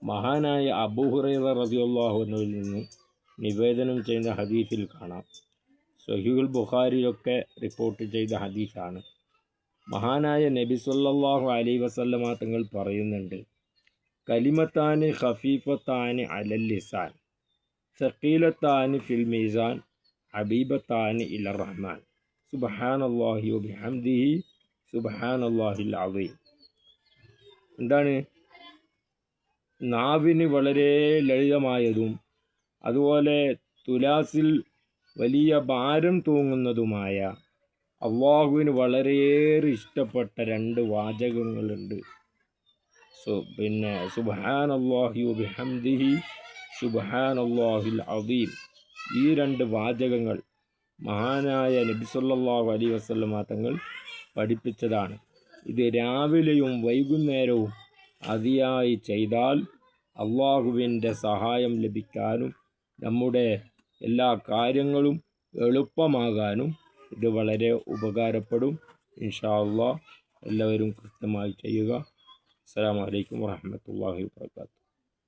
മഹാനായ അബൂ ഹുറൈറ റളിയല്ലാഹു അൻഹുവിൽ നിന്ന് നിവേദനം ചെയ്യുന്ന ഹദീസിൽ കാണാം. സ്വഹീഹുൽ ബുഖാരിയൊക്കെ റിപ്പോർട്ട് ചെയ്ത ഹദീസാണ്. മഹാനായ നബി സല്ലല്ലാഹു അലൈഹി വസല്ലമ തങ്ങൾ പറയുന്നുണ്ട്, കലിമത്താനി ഖഫീഫത്താനി അലൽ ലിസാൻ സഖീലത്താനി ഫിൽ മീസാൻ ഹബീബത്താനി ഇലർ റഹ്മാൻ സുബ്ഹാനല്ലാഹി വബിഹംദിഹി സുബ്ഹാനല്ലാഹിൽ അസീം. എന്താണ്? നാവിന് വളരെ ലളിതമായതും അതുപോലെ തുലാസിൽ വലിയ ഭാരം തൂങ്ങുന്നതുമായ അള്ളാഹുവിന് വളരെയേറെ ഇഷ്ടപ്പെട്ട രണ്ട് വാചകങ്ങളുണ്ട്. സുബ്ഹാനല്ലാഹി വബിഹംദിഹി സുബ്ഹാനല്ലാഹിൽ അസീം. ഈ രണ്ട് വാചകങ്ങൾ മഹാനായ നബി സല്ലല്ലാഹു അലൈഹി വസല്ലമ തങ്ങൾ പഠിപ്പിച്ചതാണ്. ഇത് രാവിലെയും വൈകുന്നേരവും അതിയായി ചെയ്താൽ അള്ളാഹുവിൻ്റെ സഹായം ലഭിക്കാനും നമ്മുടെ എല്ലാ കാര്യങ്ങളും എളുപ്പമാകാനും ഇത് വളരെ ഉപകാരപ്പെടും. ഇൻഷാ അല്ലാഹ് എല്ലാവരും കൃത്യമായി ചെയ്യുക. അസ്സലാമു അലൈക്കും വറഹ്മത്തുള്ളാഹി വബറകാതുഹു.